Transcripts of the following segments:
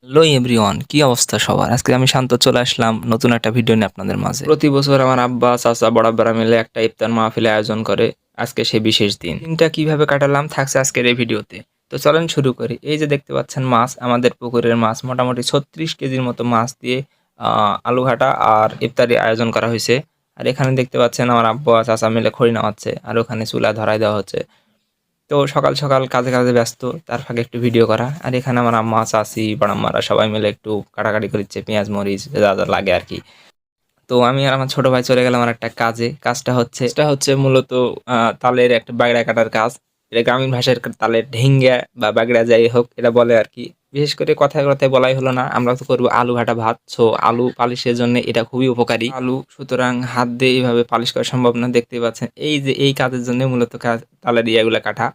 Hello everyone, কি অবস্থা সবার? আজকে আমি শান্ত চলে আসলাম নতুন একটা ভিডিও নিয়ে আপনাদের মাঝে। প্রতি বছর আমার আব্বা, চাচা, বড় আব্বারা মিলে একটা ইফতার মাহফিল আয়োজন করে। আজকে সেই বিশেষ দিন। দিনটা কিভাবে কাটালাম থাকছে আজকের এই ভিডিওতে। তো চলেন শুরু করি। এই যে দেখতে পাচ্ছেন মাছ, আমাদের পুকুরের মাছ মোটামুটি 36 কেজির মতো মাছ দিয়ে আলু ঘাটা আর ইফতারি আয়োজন করা হয়েছে। আর এখানে দেখতে পাচ্ছেন আমার আব্বা, চাচা মিলে খড়ি নামাচ্ছে আর ওখানে চুলা ধরায় দেওয়া হচ্ছে। তো সকাল সকাল কাজে ব্যস্ত, তার ফাঁকে একটু ভিডিও করা। আর এখানে আমার আম্মা, চাচি, বড়াম্মারা সবাই মিলে একটু কাটাকাটি করছে, পেঁয়াজ, মরিচ যা লাগে আর কি। তো আমি আর আমার ছোট ভাই চলে গেলাম আর একটা কাজে। কাজটা হচ্ছে মূলত তালের একটা বাগড়া কাটার কাজ। এটা গ্রামীণ ভাষায় তালের ঢেঙ্গা বা বাগড়া যাই হোক এটা বলে আর কি। বিশেষ করে কথায় কথায় বলাই হলো না, আমরা তো করবো আলু ঘাটা ভাত। সো আলু পালিশের জন্য এটা খুবই উপকারী আলু, সুতরাং হাত দিয়ে এইভাবে পালিশ করা সম্ভব না। দেখতেই পাচ্ছেন এই যে এই কাজের জন্য মূলত তালের ইয়াগুলা কাটা।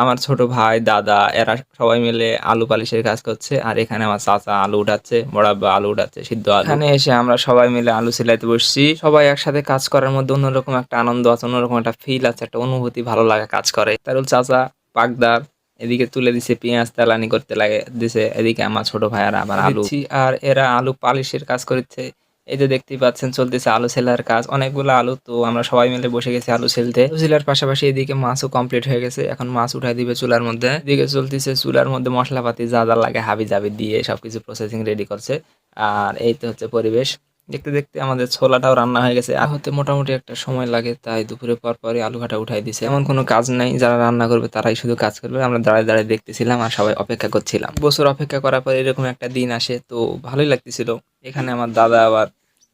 আমার ছোট ভাই, দাদা এরা সবাই মিলে আলু পালিশের কাজ করছে। আর এখানে আমার চাচা আলু উঠাচ্ছে, বড় আব্বা আলু উঠাচ্ছে, সিদ্ধ আলু। এখানে এসে আমরা সবাই মিলে আলু সেলাইতে বসছি। সবাই একসাথে কাজ করার মধ্যে অন্যরকম একটা আনন্দ আছে, অন্যরকম একটা ফিল আছে, একটা অনুভূতি, ভালো লাগা কাজ করে। তারুল চাচা পাকদার এদিকে তুলে দিছে, পেঁয়াজ তেলানি করতে লাগে দিছে, এদিকে আমার ছোট ভাই আর আবার আলু দিচ্ছি, আর এরা আলু পালিশের কাজ করছে। এই যে দেখতেই পাচ্ছেন চলতেছে আলু সেলার কাজ, অনেকগুলো আলু। তো আমরা সবাই মিলে বসে গেছি আলু সেলতে। আলু সেলার পাশাপাশি এদিকে মাছও কমপ্লিট হয়ে গেছে, এখন মাছ উঠাই দিবে চুলার মধ্যে। এদিকে চলতেছে চুলার মধ্যে মশলাপাতি যা যা লাগে হাবি জাবি দিয়ে সবকিছু প্রসেসিং রেডি করছে। আর এই তো হচ্ছে পরিবেশ। দেখতে দেখতে আমাদের ছোলাটাও রান্না হয়ে গেছে। আর হতে মোটামুটি একটা সময় লাগে, তাই দুপুরে পর পরই আলু ঘাটা উঠাই দিছে। এমন কোনো কাজ নাই, যারা রান্না করবে তারাই শুধু কাজ করবে। আমরা দাঁড়ায় দাঁড়ায় দেখতেছিলাম আর সবাই অপেক্ষা করছিলাম। বছর অপেক্ষা করার পর এরকম একটা দিন আসে, তো ভালোই লাগতেছিল। এখানে আমার দাদা আবার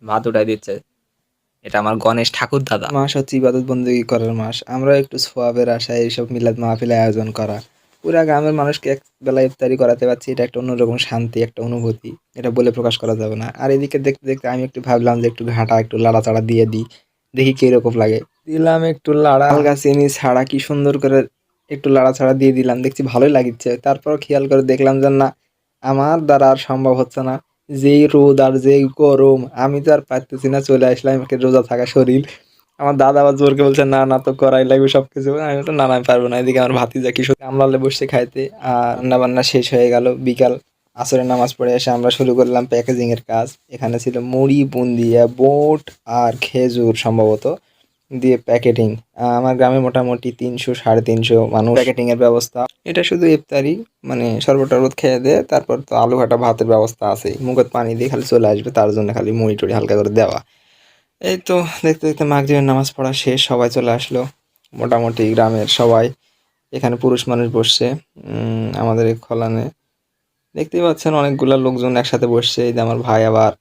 ভাত উঠাই দিচ্ছে। এটা আমার গণেশ ঠাকুর দাদা। মাস হচ্ছে ইবাদত বন্দেগী করার মাস। আমরা একটু সোয়াবের আশায় এইসব মিলাদ মাহফিলে আয়োজন করা। পুরা গ্রামের মানুষকে এক বেলা ইফতারি করাতে পারছি, এটা একটা অন্যরকম শান্তি, একটা অনুভূতি। এটা বলে প্রকাশ করা যাবে না। আর এদিকে দেখতে দেখতে আমি একটু ভাবলাম যে একটু ঘাটা একটু লাড়াচাড়া দিয়ে দিই, দেখি কিরকম লাগে। দিলাম একটু লাড়া, হালকা চিনি ছাড়া কি সুন্দর করে একটু লাড়াচাড়া দিয়ে দিলাম, দেখছি ভালোই লাগিচ্ছে। তারপর খেয়াল করে দেখলাম যে না, আমার দ্বারা আর সম্ভব হচ্ছে না। যেই রোদ আর যেই গরম, আমি তো আর পারতেছি না, চলে আসলাম একে রোজা থাকা শরীর। আমার দাদা আবার জোরকে বলছে না না তো করাই লাগবে সবকিছু। আমি বললাম না না আমি পারবো না। এদিকে আমার ভাতিজা কি কামলালে বসছে খাইতে। আর রান্না বান্না শেষ হয়ে গেল। বিকাল আসরের নামাজ পড়ে এসে আমরা শুরু করলাম প্যাকেজিং এর কাজ। এখানে ছিল মুড়ি, বুন্দিয়া, বুট আর খেজুর সম্ভবত দিয়ে প্যাকেটিং। আমার গ্রামে মোটামুটি ৩০০ ৩৫০ মানুষ প্যাকেটিং এর ব্যবস্থা। এটা শুধু ইফতারি, মানে শরবত টরবত খেয়ে দিয়ে তারপর তো আলু ঘাটা ভাতের ব্যবস্থা আছেই। মুখত পানি দিয়ে খালি চলে আসবে, তার জন্য খালি মুড়ি টুড়ি হালকা করে দেওয়া। এই তো দেখতে দেখতে মাগরিবের নামাজ পড়া শেষ, সবাই চলে আসলো। মোটামুটি গ্রামের সবাই। এখানে পুরুষ মানুষ বসছে আমাদের এই খলানে। দেখতেই পাচ্ছেন অনেকগুলা লোকজন একসাথে বসছে। এই যে আমার ভাই আবার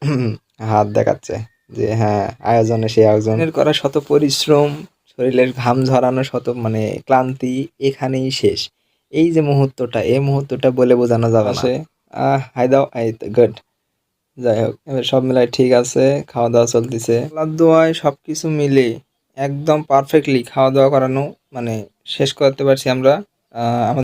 হাত দেখাচ্ছে যে হ্যাঁ, আয়োজনে সেই আয়োজনের করা শত পরিশ্রম, শরীরের ঘাম ঝরানো শত মানে ক্লান্তি এখানেই শেষ। এই যে মুহূর্তটা, এই মুহূর্তটা বলে বোঝানো যাবে না। হাই দাও, এই তো গুড। যাই হোক, এবার সব মিলাই ঠিক আছে, খাওয়া দাওয়া চলতেছে। আল্লাহর দোয়ায় সবকিছু মিলে একদম পারফেক্টলি খাওয়া দাওয়া করানো মানে শেষ করতে পারছি আমরা। আমাদের